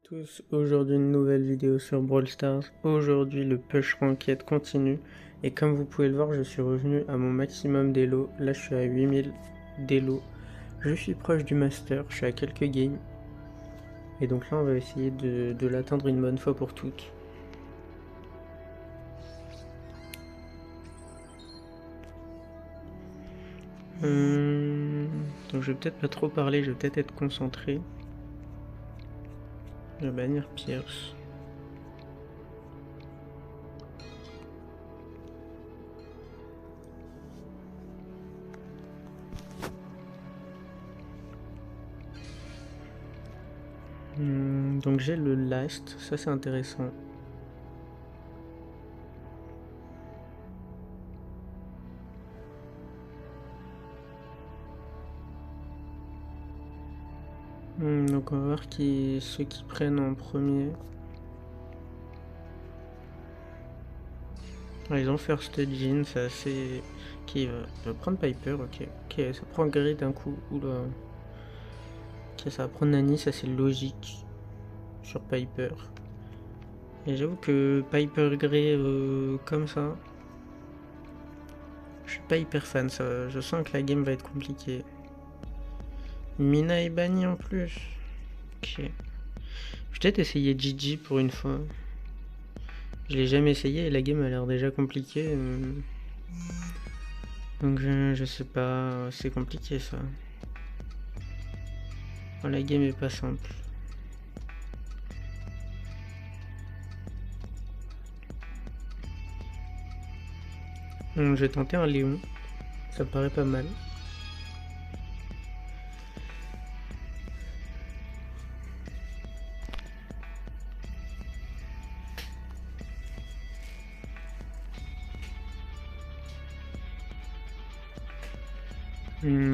tous, aujourd'hui une nouvelle vidéo sur Brawl Stars. Aujourd'hui le push ranked continue et comme vous pouvez le voir je suis revenu à mon maximum d'élo. Là je suis à 8000 d'élo. Je suis proche du master, je suis à quelques games. Et donc là on va essayer de l'atteindre une bonne fois pour toutes. Donc je vais peut-être pas trop parler, je vais peut-être être concentré. Je vais bannir Pierce. Donc j'ai le last, ça c'est intéressant. Donc on va voir ceux qui prennent en premier. Ils ont First Jean, c'est assez... Qui va prendre Piper, ok. Ok, ça prend Grey d'un coup. Oula. Ok, ça va prendre Nani, ça c'est logique. Sur Piper. Et j'avoue que Piper Grey comme ça... Je suis pas hyper fan, ça, je sens que la game va être compliquée. Mina est bannie en plus. Ok. Je vais peut-être essayer Gigi pour une fois. Je l'ai jamais essayé et la game a l'air déjà compliquée. Donc je sais pas, c'est compliqué ça. Oh, la game est pas simple. Je vais tenter un Léon, ça me paraît pas mal.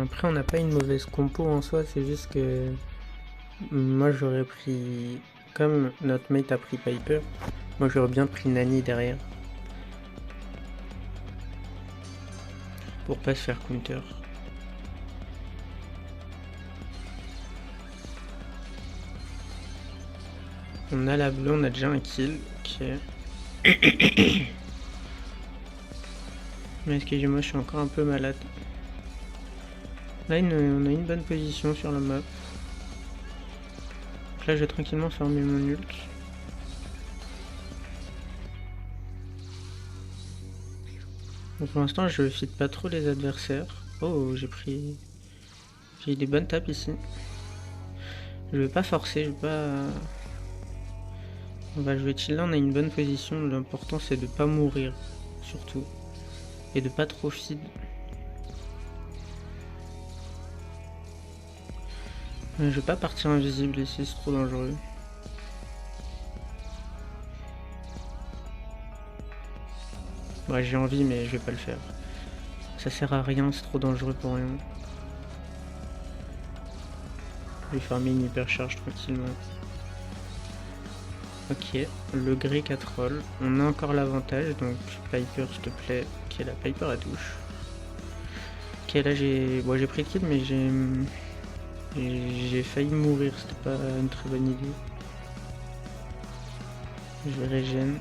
Après on n'a pas une mauvaise compo en soi, c'est juste que moi j'aurais pris, comme notre mate a pris Piper, moi j'aurais bien pris Nani derrière. Pour pas se faire counter. On a la bleue, on a déjà un kill, ok. Mais excusez-moi, je suis encore un peu malade. Là on a une bonne position sur la map. Donc là je vais tranquillement farmer mon ult. Donc pour l'instant je feed pas trop les adversaires. Oh, j'ai eu des bonnes tapes ici. Je vais pas forcer, je vais pas... On va jouer chill là, on a une bonne position. L'important c'est de pas mourir surtout. Et de pas trop feed. Je vais pas partir invisible ici, c'est trop dangereux. Ouais, j'ai envie mais je vais pas le faire. Ça sert à rien, c'est trop dangereux pour rien. Je vais farmer une hypercharge tranquillement. Ok, le Grey 4 roll. On a encore l'avantage, donc Piper s'il te plaît. Ok, la Piper à touche. Ok, là j'ai pris le kill mais j'ai failli mourir, c'était pas une très bonne idée. Je vais régène.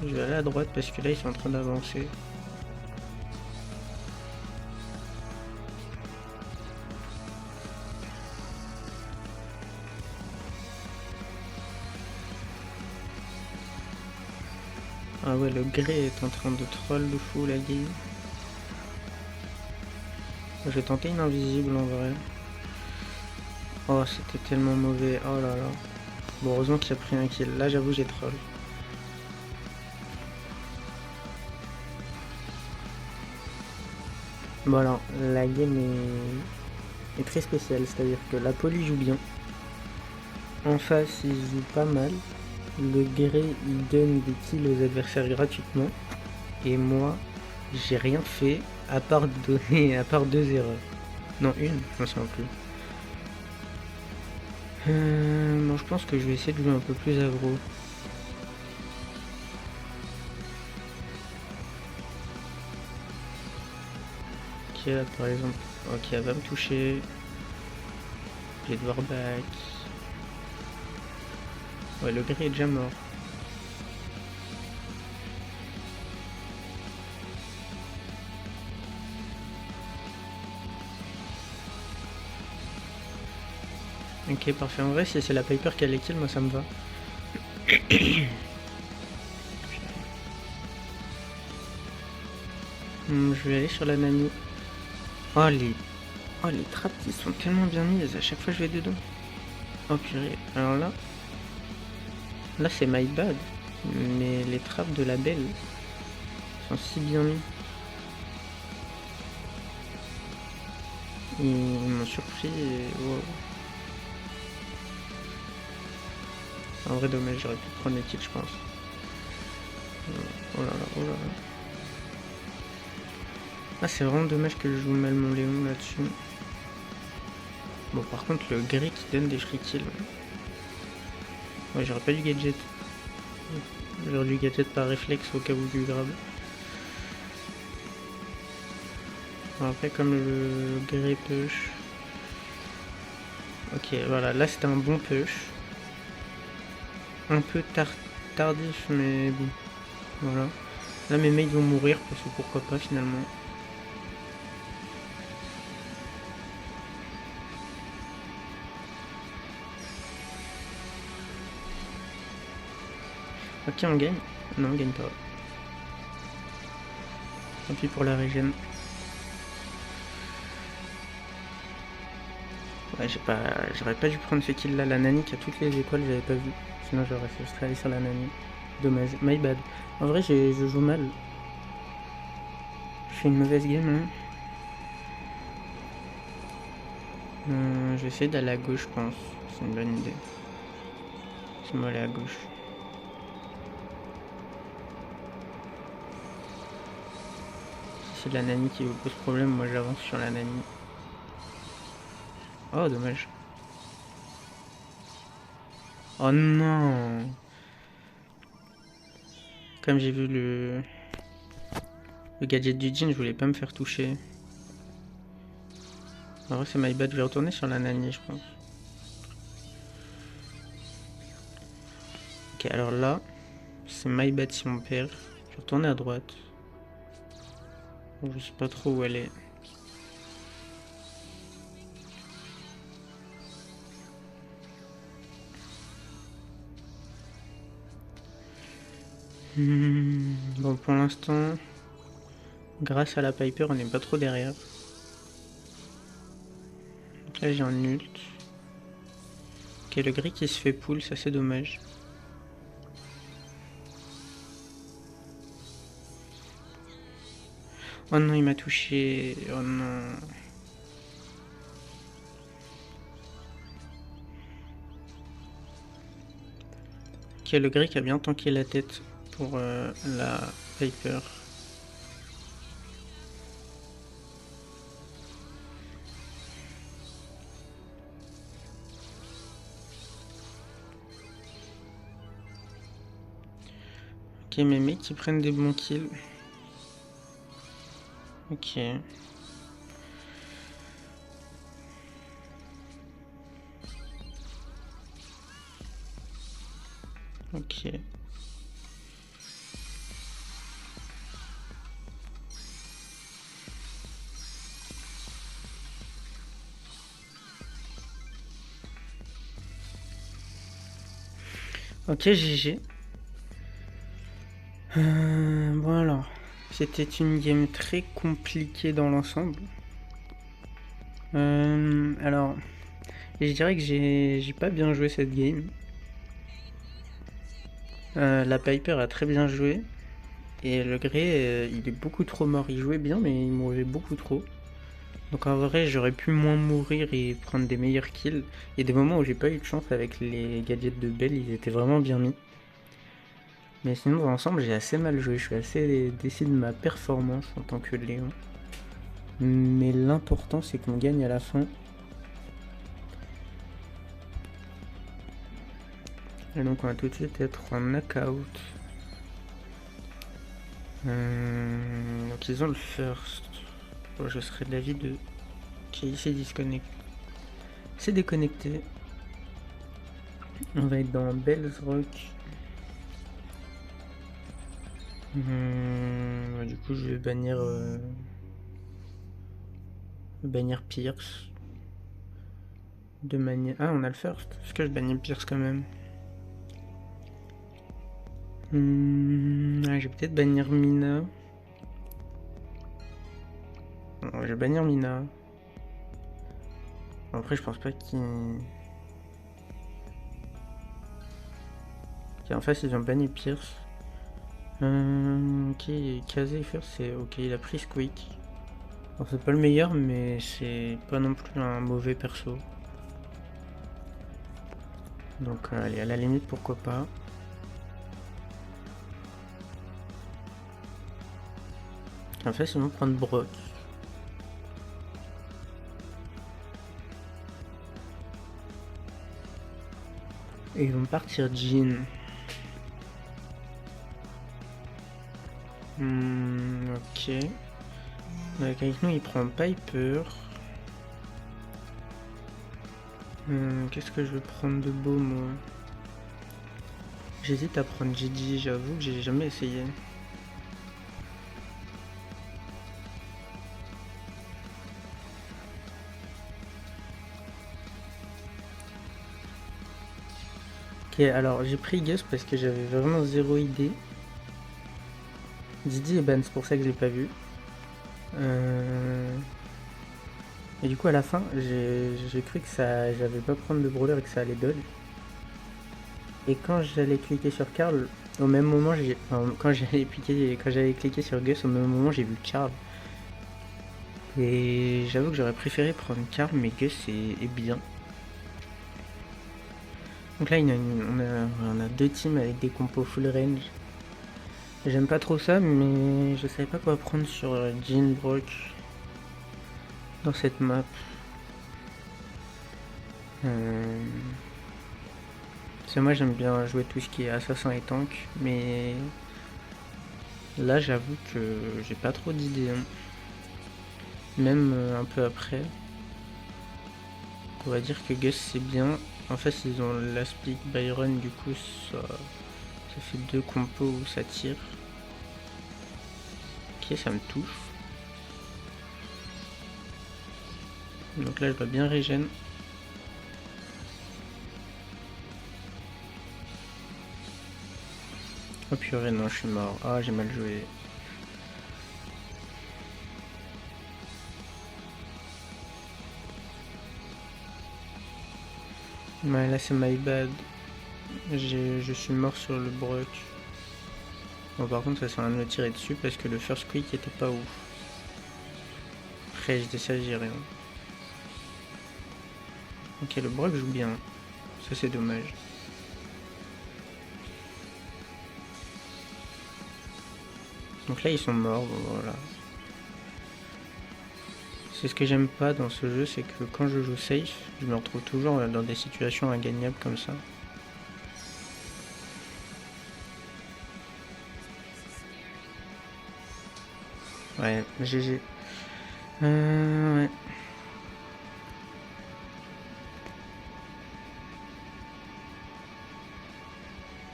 Je vais aller à droite parce que là ils sont en train d'avancer. Ah ouais, le Grey est en train de troll de fou la game. Je vais tenter une invisible en vrai. Oh, c'était tellement mauvais. Oh là là. Bon, heureusement qu'il a pris un kill. Là, j'avoue, j'ai troll. Bon alors, la game est très spéciale. C'est-à-dire que la Poly joue bien. En face, il joue pas mal. Le Grey, il donne des kills aux adversaires gratuitement. Et moi, j'ai rien fait à part donner, à part 2 erreurs. Non, une, je m'en souviens plus. Bon, je pense que je vais essayer de jouer un peu plus aggro. Ok, là par exemple. Ok, elle va me toucher. Je vais devoir back. Ouais, le gris est déjà mort. Ok, parfait. En vrai, si c'est la Piper qui a les kills, moi ça me va. Je vais aller sur la Nani. Oh les trappes qui sont tellement bien mises. À chaque fois je vais dedans. Oh purée. Alors là. Là c'est my bad. Mais les trappes de la belle sont si bien mises. Ils m'ont surpris et wow. En vrai dommage, j'aurais pu prendre les kills je pense. Oh là là, oh là là. Ah c'est vraiment dommage que je joue mal mon Léon là-dessus. Bon par contre le gris qui donne des free kills. Ouais j'aurais pas dû gadget. J'aurais dû gadget par réflexe au cas où du grab. Après comme le gris push. Ok voilà, là c'était un bon push. Un peu tardif mais bon. Voilà. Là mes mates vont mourir parce que pourquoi pas finalement. Ok on gagne. Non on gagne pas. Tant pis pour la régène. Ouais j'aurais pas dû prendre ce kill là. La Nani qui a toutes les étoiles j'avais pas vu. Sinon j'aurais fait aller sur la Nani. Dommage. My bad. En vrai je joue mal. Je fais une mauvaise game hein. Je vais essayer d'aller à gauche je pense. C'est une bonne idée. Je vais aller à gauche. Si c'est la Nani qui vous pose problème, moi j'avance sur la Nani. Oh dommage. Oh non. Comme j'ai vu le gadget du jean, je voulais pas me faire toucher. En vrai c'est my bad, je vais retourner sur la Nani je pense. Ok alors là, c'est my bad si on perd. Je vais retourner à droite. Je sais pas trop où elle est. Bon pour l'instant, grâce à la Piper on n'est pas trop derrière. Donc là j'ai un ult. Ok le gris qui se fait pull, ça c'est dommage. Oh non il m'a touché, oh non. Ok le gris qui a bien tanké la tête pour la Piper. Ok mes mecs qui prennent des bons kills. Ok. Ok. Ok GG. Bon alors. C'était une game très compliquée dans l'ensemble. Alors. Je dirais que j'ai pas bien joué cette game. La Piper a très bien joué. Et le Grey, il est beaucoup trop mort. Il jouait bien, mais il mourait beaucoup trop. Donc en vrai, j'aurais pu moins mourir et prendre des meilleurs kills. Il y a des moments où j'ai pas eu de chance avec les gadgets de Belle, ils étaient vraiment bien mis. Mais sinon, dans l'ensemble, j'ai assez mal joué. Je suis assez déçu de ma performance en tant que Léon. Mais l'important, c'est qu'on gagne à la fin. Et donc, on va tout de suite être en knockout. Donc, ils ont le first. Bon, je serais de l'avis de... Ok, il s'est disconnecté. C'est déconnecté. On va être dans Bells Rock. Du coup, je vais bannir Pierce. De manière... Ah, on a le first. Est-ce que je bannis Pierce quand même? Je vais peut-être bannir Mina. Non, je vais bannir Mina. Après, je pense pas qu'en face, ils ont banni Pierce. Ok, Kazé first, c'est ok, il a pris Squeak. Bon, c'est pas le meilleur, mais c'est pas non plus un mauvais perso. Donc, allez, à la limite, pourquoi pas. En fait, ils vont prendre Brock. Et ils vont partir Jean. Ok. Donc avec nous, il prend Piper. Qu'est-ce que je vais prendre de beau, moi? J'hésite à prendre Gigi, j'avoue que j'ai jamais essayé. Ok, alors j'ai pris Gus parce que j'avais vraiment zéro idée. Didi et Ben, c'est pour ça que je l'ai pas vu. Et du coup, à la fin, j'ai cru que ça, j'avais pas prendre de brawler et que ça allait dodge. Et quand j'allais cliquer sur Karl, au même moment, quand j'allais cliquer sur Gus, au même moment, j'ai vu Karl. Et j'avoue que j'aurais préféré prendre Karl, mais Gus est bien. Donc là, on a deux teams avec des compos full range. J'aime pas trop ça, mais je savais pas quoi prendre sur Jean Brock dans cette map. Parce que moi, j'aime bien jouer tout ce qui est assassin et tank, mais là, j'avoue que j'ai pas trop d'idées. Hein. Même un peu après, on va dire que Gus c'est bien. En fait, ils ont la split Byron, du coup, ça fait deux compos où ça tire. Ok, ça me touche. Donc là, je dois bien régène. Oh purée, non, je suis mort. Ah, j'ai mal joué. Ouais, là, c'est my bad. Je suis mort sur le Brock. Bon, par contre, ça sert à rien de me tirer dessus parce que le first quick était pas ouf. Après, j'étais ça, j'ai rien. Ok, le Brock joue bien. Ça, c'est dommage. Donc là, ils sont morts, bon, voilà. C'est ce que j'aime pas dans ce jeu, c'est que quand je joue safe, je me retrouve toujours dans des situations ingagnables comme ça. Ouais, GG. Ouais.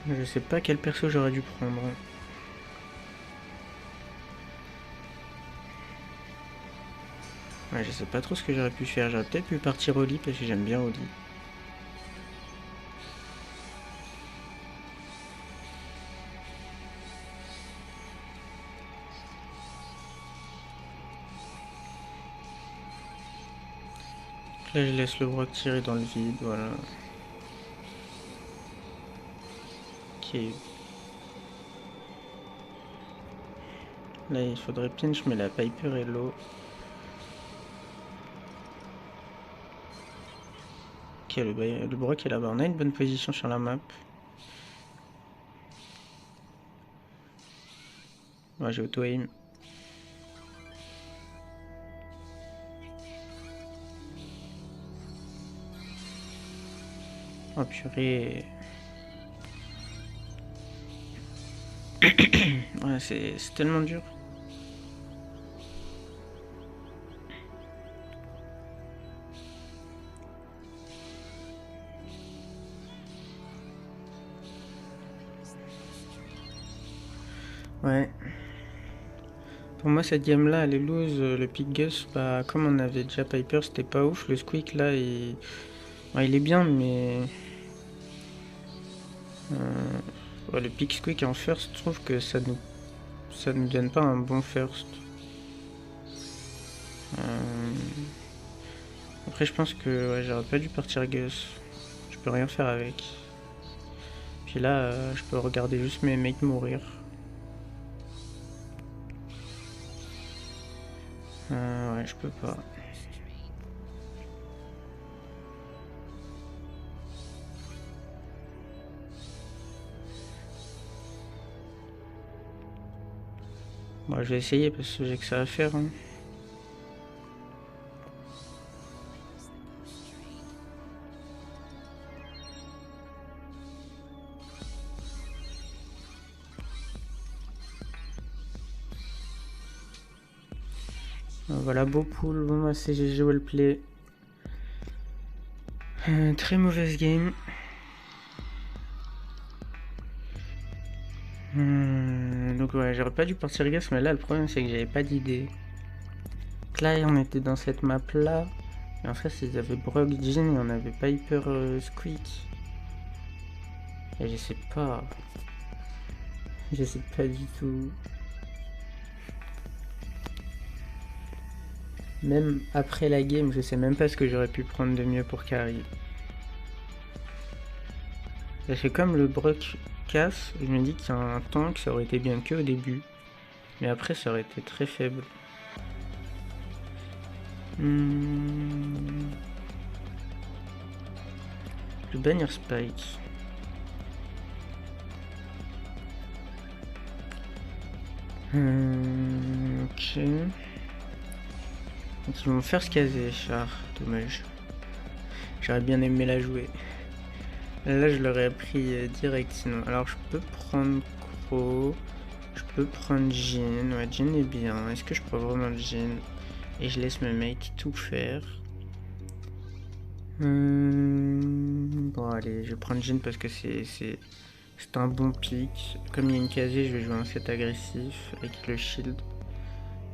Je sais pas quel perso j'aurais dû prendre. Ouais, je sais pas trop ce que j'aurais pu faire. J'aurais peut-être pu partir au lit parce que j'aime bien au lit. Là, je laisse le Brock tirer dans le vide, voilà. Ok. Là, il faudrait pinch, mais la Piper est low. Ok, le Brock est là-bas. On a une bonne position sur la map. Ouais, j'ai auto-aim. Oh purée. Ouais, c'est tellement dur. Ouais. Pour moi, cette game-là, elle est loose. Le pick Gus, bah, comme on avait déjà Piper, c'était pas ouf. Le Squeak, là, il est bien, mais... ouais, le pick Squeak en first, je trouve que ça nous donne pas un bon first. Après, je pense que ouais, j'aurais pas dû partir Gus. Je peux rien faire avec. Puis là, je peux regarder juste mes mates mourir. Ouais, je peux pas. Bon, je vais essayer parce que j'ai que ça à faire. Hein. Voilà, beau pool. Bon, bah, c'est GG Wellplay. Très mauvaise game. Donc ouais, j'aurais pas dû partir Gas, mais là le problème c'est que j'avais pas d'idée. Là on était dans cette map là, et en fait ils avaient Brock, Jhin et on avait Piper Squeak. Et je sais pas du tout. Même après la game, je sais même pas ce que j'aurais pu prendre de mieux pour carry. Parce que comme le Brock casse, je me dis qu'il y a un tank, ça aurait été bien que au début. Mais après ça aurait été très faible. Je vais bannir Spike. Ok. Donc ils vont me faire se caser, char. Dommage. J'aurais bien aimé la jouer. Là, je l'aurais pris direct sinon. Alors, je peux prendre Crow. Je peux prendre Jhin. Ouais, Jhin est bien. Est-ce que je prends vraiment Jhin? Et je laisse mes mates tout faire. Bon, allez, je vais prendre Jhin parce que c'est un bon pick. Comme il y a une casée, je vais jouer un set agressif avec le shield.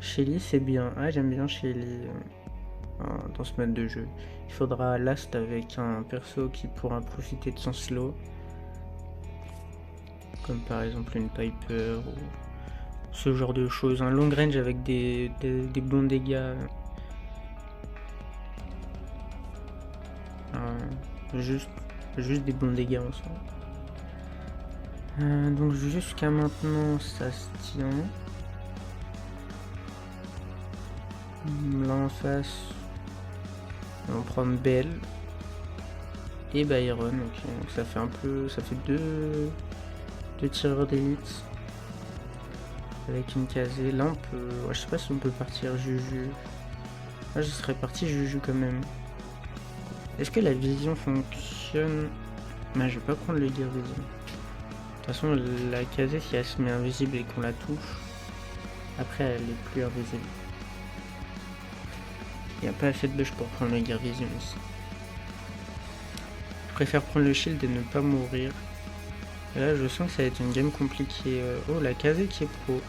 Shelly, c'est bien. Ah, j'aime bien Shelly dans ce mode de jeu. Il faudra last avec un perso qui pourra profiter de son slow. Comme par exemple une Piper ou ce genre de choses. Un long range avec des bons dégâts. Juste des bons dégâts en soi. Donc jusqu'à maintenant ça se tient. Là en face on va prendre Belle et Byron. Okay. Donc ça fait deux tireurs d'élite avec une casée. Là on peut, ouais, je sais pas si on peut partir Juju. Là je serais parti Juju quand même. Est-ce que la vision fonctionne? Mais je vais pas prendre le Gear Vision. De toute façon la casée, si elle se met invisible et qu'on la touche, après elle est plus invisible. Il n'y a pas assez de bush pour prendre le Gear Vision ici. Je préfère prendre le shield et ne pas mourir. Et là je sens que ça va être une game compliquée. Oh, la casée qui est pro.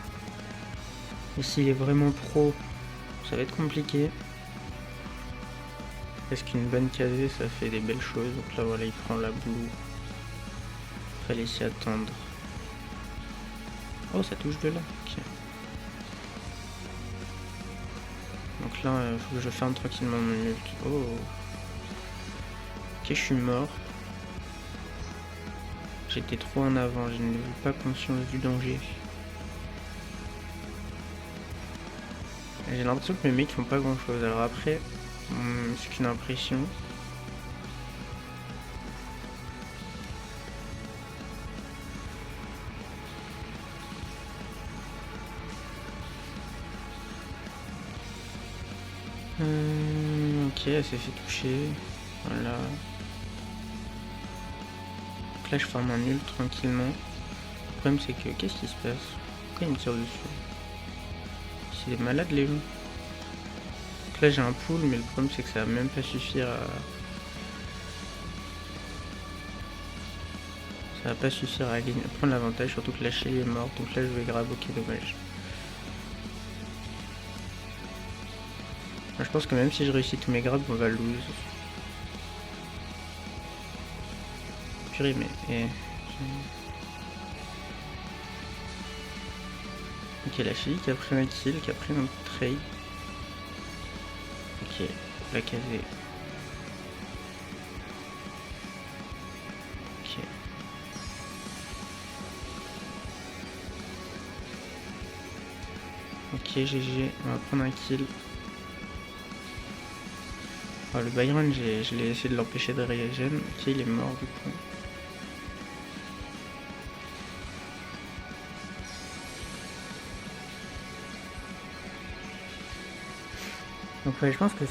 Et s'il est vraiment pro, ça va être compliqué. Parce qu'une bonne casée, ça fait des belles choses. Donc là voilà, il prend la blue. Fallait s'y attendre. Oh, ça touche de là. Ok. Donc là, il faut que je ferme tranquillement mon ult. Oh. Ok, je suis mort. J'étais trop en avant, je n'avais pas conscience du danger. J'ai l'impression que mes mecs font pas grand chose. Alors après, c'est qu'une impression. Ok, elle s'est fait toucher. Voilà. Donc là, je forme un ult tranquillement. Le problème, c'est que qu'est-ce qui se passe? Pourquoi il me tire dessus? C'est malade les gens. Donc là, j'ai un pool, mais le problème, c'est que ça va même pas suffire à. Ça va pas suffire à prendre l'avantage, surtout que la Shelly est morte, donc là je vais grab, ok dommage. Je pense que même si je réussis tous mes grabs, on va lose. Purée mais... Ok, la Shelly qui a pris un kill, qui a pris un trade. Ok, la casée. Ok. Ok, GG, on va prendre un kill. Oh, le Byron, je l'ai essayé de l'empêcher de regen. Ok, il est mort du coup. Donc ouais, je pense que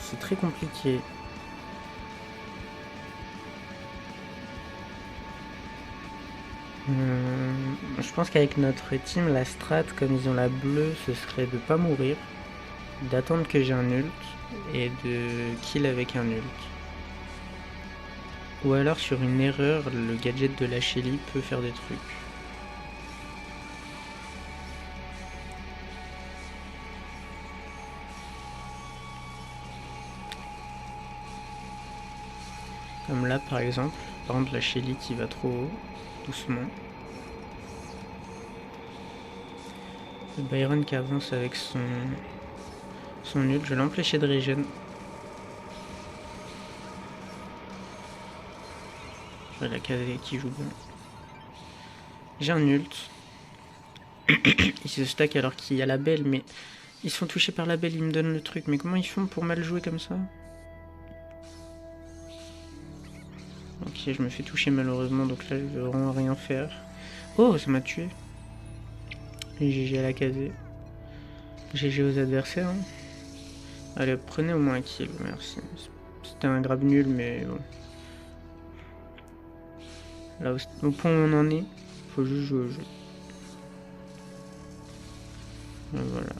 c'est très compliqué. Je pense qu'avec notre team, la strat, comme ils ont la bleue, ce serait de pas mourir, d'attendre que j'ai un ult et de kill avec un ult. Ou alors sur une erreur, le gadget de la Shelly peut faire des trucs. Comme là par exemple, la Shelly qui va trop haut, doucement. Le Byron qui avance avec son ult, je vais l'empêcher de regen. Je vais la caser qui joue bien. J'ai un ult. Il se stack alors qu'il y a la belle, mais ils se font toucher par la belle, ils me donnent le truc. Mais comment ils font pour mal jouer comme ça? Ok, je me fais toucher malheureusement, donc là je vais vraiment rien faire. Oh, ça m'a tué. Et GG à la casée. GG aux adversaires. Hein. Allez, prenez au moins un kill, merci. C'était un grab nul, mais bon. Là, au point où on en est, faut juste jouer au jeu. Et voilà.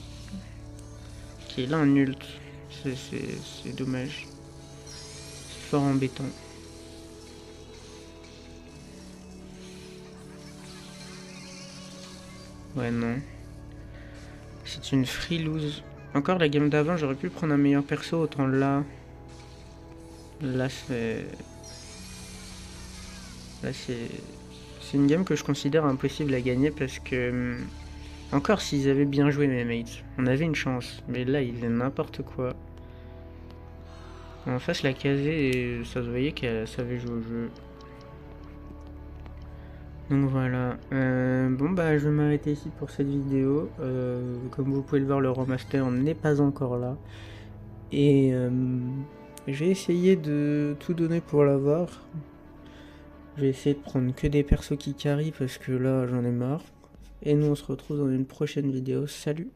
Ok, là un ult. C'est dommage. C'est fort embêtant. Ouais, non. C'est une free lose. Encore la game d'avant, j'aurais pu prendre un meilleur perso, autant là. Là, c'est une game que je considère impossible à gagner parce que... Encore s'ils avaient bien joué mes mates, on avait une chance. Mais là, ils faisaient n'importe quoi. En face, la casée, et ça se voyait qu'elle savait jouer au jeu. Donc voilà. Bon bah je vais m'arrêter ici pour cette vidéo. Comme vous pouvez le voir, le remaster n'est pas encore là. Et je vais essayer de tout donner pour l'avoir. Je vais essayer de prendre que des persos qui carry parce que là j'en ai marre. Et nous on se retrouve dans une prochaine vidéo. Salut!